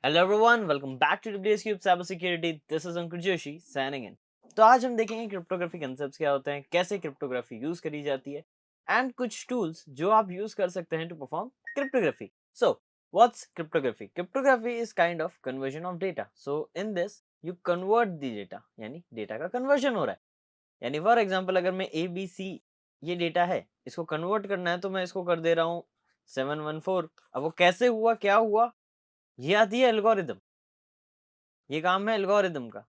Hello everyone, welcome back to WS cube cyber security. This is Ankur Joshi signing in. तो आज हम देखेंगे cryptography concepts क्या होते हैं, कैसे क्रिप्टोग्राफी यूज करी जाती है एंड कुछ टूल्स जो आप यूज कर सकते हैं to perform cryptography. So what's cryptography? Cryptography is kind of conversion of data. So in this you convert the data, यानी डेटा का कन्वर्जन हो रहा है। यानी फॉर एग्जांपल अगर मैं ए बी सी ये डेटा है, इसको कन्वर्ट करना है तो मैं इसको कर दे रहा हूँ 714। अब वो कैसे हुआ, क्या हुआ, ये आती है एल्गोरिदम। ये काम है एल्गोरिदम का।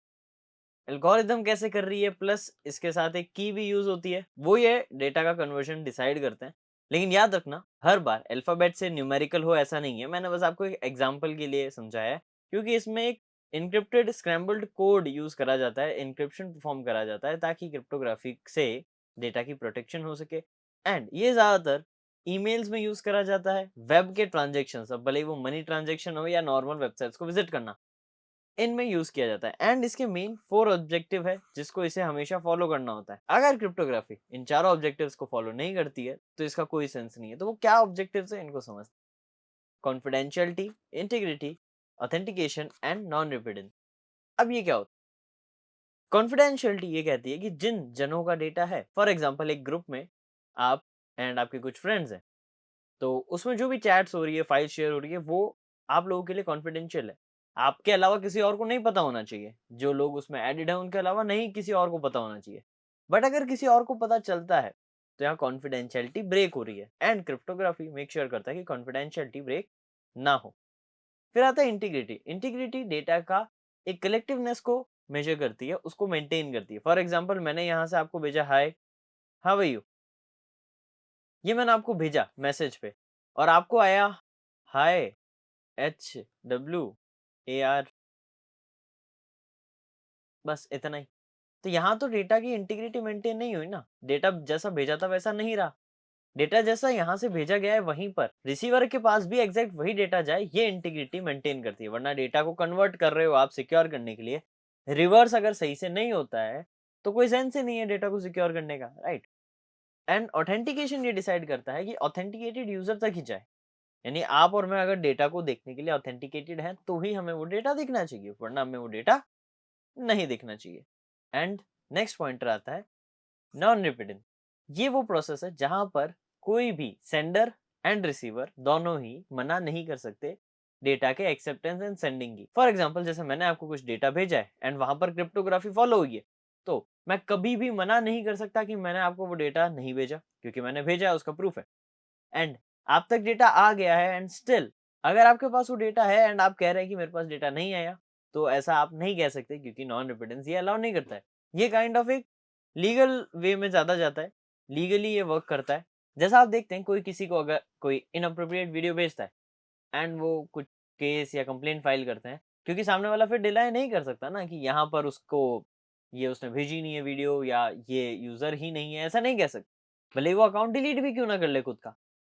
एल्गोरिदम कैसे कर रही है, प्लस इसके साथ एक की भी यूज होती है, वो ये डेटा का कन्वर्जन डिसाइड करते हैं। लेकिन याद रखना, हर बार अल्फाबेट से न्यूमेरिकल हो ऐसा नहीं है। मैंने बस आपको एक एग्जांपल के लिए समझाया है, क्योंकि इसमें एक इनक्रिप्टेड स्क्रैम्बल्ड कोड यूज करा जाता है, इनक्रिप्शन परफॉर्म करा जाता है, ताकि क्रिप्टोग्राफी से डेटा की प्रोटेक्शन हो सके। एंड ये ज्यादातर ईमेल्स में यूज करा जाता है, वेब के ट्रांजेक्शन, अब भले ही वो मनी ट्रांजेक्शन हो या नॉर्मल वेबसाइट्स को विजिट करना, इनमें यूज किया जाता है। एंड इसके मेन 4 ऑब्जेक्टिव है जिसको इसे हमेशा फॉलो करना होता है। अगर क्रिप्टोग्राफी इन चारों ऑब्जेक्टिव्स को फॉलो नहीं करती है तो इसका कोई सेंस नहीं है। तो वो क्या ऑब्जेक्टिव्स है, इनको समझते हैं। Confidentiality, integrity, authentication and non repudiation. अब ये क्या होता है? कॉन्फिडेंशियलिटी ये कहती है कि जिन जनों का डेटा है, फॉर एग्जाम्पल एक ग्रुप में आप एंड आपके कुछ फ्रेंड्स हैं, तो उसमें जो भी चैट्स हो रही है, फाइल शेयर हो रही है, वो आप लोगों के लिए कॉन्फिडेंशियल है। आपके अलावा किसी और को नहीं पता होना चाहिए। जो लोग उसमें एडेड हैं उनके अलावा नहीं किसी और को पता होना चाहिए। बट अगर किसी और को पता चलता है तो यहाँ कॉन्फिडेंशियलिटी ब्रेक हो रही है। एंड क्रिप्टोग्राफी मेक श्योर करता है कि कॉन्फिडेंशियलिटी ब्रेक ना हो। फिर आता है इंटीग्रिटी। इंटीग्रिटी डेटा का एक कलेक्टिवनेस को मेजर करती है, उसको मेंटेन करती है। फॉर एग्जाम्पल मैंने यहाँ से आपको भेजा हाय, हाउ आर यू, ये मैंने आपको भेजा मैसेज पे, और आपको आया हाय, HWAR, बस इतना ही। तो यहाँ तो डेटा की इंटीग्रिटी मेंटेन नहीं हुई ना। डेटा जैसा भेजा था वैसा नहीं रहा। डेटा जैसा यहाँ से भेजा गया है वहीं पर रिसीवर के पास भी एग्जैक्ट वही डेटा जाए, ये इंटीग्रिटी मेंटेन करती है। वरना डेटा को कन्वर्ट कर रहे हो आप सिक्योर करने के लिए, रिवर्स अगर सही से नहीं होता है तो कोई सेंस ही नहीं है डेटा को सिक्योर करने का, राइट। एंड ऑथेंटिकेशन ये डिसाइड करता है कि ऑथेंटिकेटेड यूजर तक ही जाए। यानी आप और मैं अगर डेटा को देखने के लिए ऑथेंटिकेटेड हैं तो ही हमें वो डेटा दिखना चाहिए, वरना हमें वो डेटा नहीं दिखना चाहिए। एंड नेक्स्ट पॉइंटर आता है नॉन रिपीटिंग। ये वो प्रोसेस है जहां पर कोई भी सेंडर एंड रिसीवर दोनों ही मना नहीं कर सकते डेटा के एक्सेप्टेंस एंड सेंडिंग की। फॉर एग्जांपल जैसे मैंने आपको कुछ डेटा भेजा है एंड वहां पर क्रिप्टोग्राफी फॉलो हुई है, तो मैं कभी भी मना नहीं कर सकता कि मैंने आपको वो डेटा नहीं भेजा, क्योंकि मैंने भेजा है, उसका प्रूफ है। एंड आप तक डेटा आ गया है एंड स्टिल अगर आपके पास वो डेटा है एंड आप कह रहे हैं कि मेरे पास डेटा नहीं आया, तो ऐसा आप नहीं कह सकते, क्योंकि नॉन रिपिटेंस ये अलाउ नहीं करता है। ये काइंड ऑफ एक लीगल वे में ज्यादा जाता है, लीगली ये वर्क करता है। जैसा आप देखते हैं कोई किसी को अगर कोई इनअप्रोप्रिएट वीडियो भेजता है एंड वो कुछ केस या कंप्लेंट फाइल करते हैं, क्योंकि सामने वाला फिर डिनाई नहीं कर सकता ना कि यहाँ पर उसको ये उसने भेजी नहीं है वीडियो, या ये यूजर ही नहीं है, ऐसा नहीं कह सकते। भले ही वो अकाउंट डिलीट भी क्यों ना कर ले खुद का,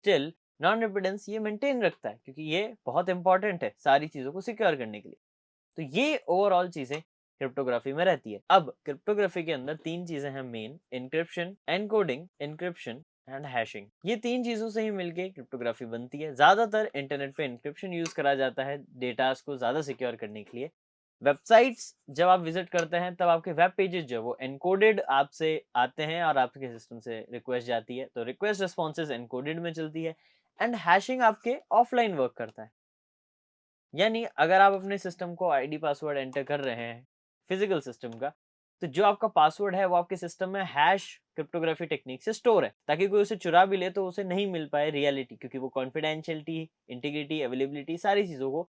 स्टिल नॉन रिपिटेंस ये मेंटेन रखता है, क्योंकि ये बहुत इंपॉर्टेंट है सारी चीजों को सिक्योर करने के लिए। तो ये ओवरऑल चीजें क्रिप्टोग्राफी में रहती है। अब क्रिप्टोग्राफी के अंदर 3 चीजें हैं main: encryption, encoding, encryption and hashing. ये 3 चीजों से ही मिलके क्रिप्टोग्राफी बनती है। ज्यादातर इंटरनेट पे एन्क्रिप्शन यूज करा जाता है डेटास को ज्यादा सिक्योर करने के लिए। वेबसाइट्स जब आप विजिट करते हैं तब आपके वेब पेजेस जो है वो एनकोडेड आपसे आते हैं और आपके सिस्टम से रिक्वेस्ट जाती है, तो रिक्वेस्ट रिस्पॉन्सेज एनकोडेड में चलती है। एंड हैशिंग आपके ऑफलाइन वर्क करता है। यानी अगर आप अपने सिस्टम को आईडी पासवर्ड एंटर कर रहे हैं फिजिकल सिस्टम का, तो जो आपका पासवर्ड है वो आपके सिस्टम में हैश क्रिप्टोग्राफी टेक्निक से स्टोर है, ताकि कोई उसे चुरा भी ले तो उसे नहीं मिल पाए रियलिटी, क्योंकि वो कॉन्फिडेंशियलिटी, इंटीग्रिटी, अवेलेबिलिटी, सारी चीजों को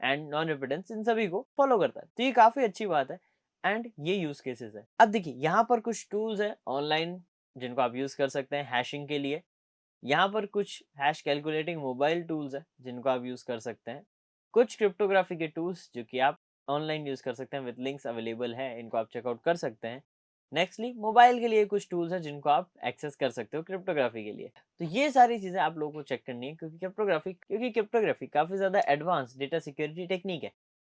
एंड नॉन रिपिटेंस, इन सभी को फॉलो करता है। तो ये काफी अच्छी बात है एंड ये यूज केसेस है। अब देखिए यहाँ पर कुछ टूल्स है ऑनलाइन जिनको आप यूज कर सकते हैं हैशिंग के लिए। यहाँ पर कुछ हैश कैलकुलेटिंग मोबाइल टूल्स है जिनको आप यूज कर सकते हैं। कुछ क्रिप्टोग्राफी के टूल्स जो कि आप ऑनलाइन यूज कर सकते हैं, विद लिंक्स अवेलेबल है, इनको आप चेकआउट कर सकते हैं। नेक्स्टली मोबाइल के लिए कुछ टूल्स है जिनको आप एक्सेस कर सकते हो क्रिप्टोग्राफी के लिए। तो ये सारी चीजें आप लोगों को चेक करनी है, क्योंकि क्रिप्टोग्राफी काफी ज्यादा एडवांस डेटा सिक्योरिटी टेक्निक है।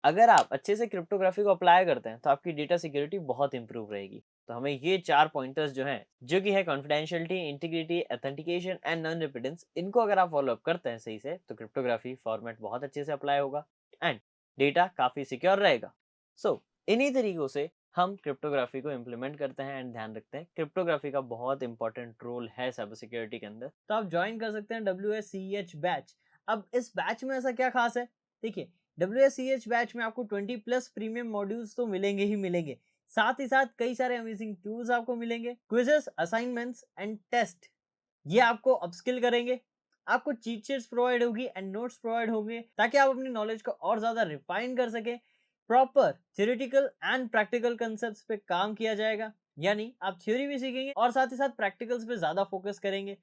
अगर आप अच्छे से क्रिप्टोग्राफी को अप्लाई करते हैं तो आपकी डेटा सिक्योरिटी बहुत इंप्रूव रहेगी। तो हमें ये 4 पॉइंटर्स जो हैं, जो कि है confidentiality, integrity, authentication and non repudiation, इनको अगर आप फॉलो अप करते हैं सही से, तो क्रिप्टोग्राफी फॉर्मेट बहुत अच्छे से अप्लाई होगा एंड डेटा काफ़ी सिक्योर रहेगा। सो इन्हीं तरीकों से हम क्रिप्टोग्राफी को इम्प्लीमेंट करते हैं एंड ध्यान रखते हैं क्रिप्टोग्राफी का बहुत इंपॉर्टेंट रोल है साइबर सिक्योरिटी के अंदर। तो आप ज्वाइन कर सकते हैं WSCH बैच। अब इस बैच में ऐसा क्या खास है, देखिए WSCH बैच में आपको 20+ प्रीमियम मॉड्यूल्स तो मिलेंगे ही मिलेंगे, साथ ही साथ कई सारे अमेजिंग टूल्स आपको मिलेंगे, क्विजेस, असाइनमेंट्स एंड टेस्ट, ये आपको अपस्किल करेंगे। आपको चीट शीट्स प्रोवाइड होगी एंड नोट्स प्रोवाइड होंगे ताकि आप अपनी नॉलेज को और ज्यादा रिफाइन कर सके। Proper theoretical and practical concepts पे काम किया जाएगा, यानी आप थ्योरी भी सीखेंगे और साथ ही साथ प्रैक्टिकल्स पे ज्यादा फोकस करेंगे।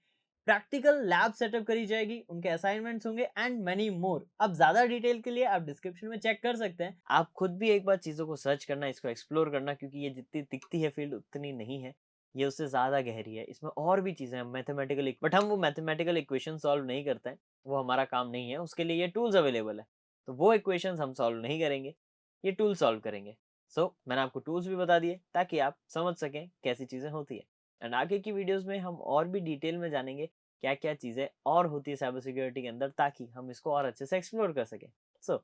प्रैक्टिकल लैब सेटअप करी जाएगी, उनके असाइनमेंट्स होंगे एंड मेनी मोर। अब ज्यादा डिटेल के लिए आप डिस्क्रिप्शन में चेक कर सकते हैं। आप खुद भी एक बार चीजों को सर्च करना, इसको एक्सप्लोर करना, क्योंकि ये जितनी दिखती है फील्ड उतनी नहीं है, ये उससे ज़्यादा गहरी है। इसमें और भी चीज़ें हैं मैथमेटिकल, बट हम वो मैथमेटिकल इक्वेशन सॉल्व नहीं करते हैं, वो हमारा काम नहीं है। उसके लिए ये टूल्स अवेलेबल है, तो वो इक्वेशंस हम सॉल्व नहीं करेंगे, ये टूल सॉल्व करेंगे। मैंने आपको टूल्स भी बता दिए ताकि आप समझ सकें कैसी चीज़ें होती है। एंड आगे की वीडियोज़ में हम और भी डिटेल में जानेंगे क्या-क्या चीज़ें और होती है साइबर सिक्योरिटी के अंदर, ताकि हम इसको और अच्छे से एक्सप्लोर कर सकें। सो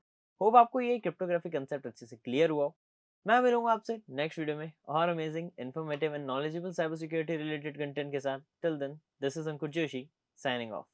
होप आपको ये क्रिप्टोग्राफी कंसेप्ट अच्छे से क्लियर हुआ हो। मैं मिलूंगा आपसे नेक्स्ट वीडियो में और amazing informative and knowledgeable cyber security related content के साथ। Till then, this is Ankur Joshi signing of.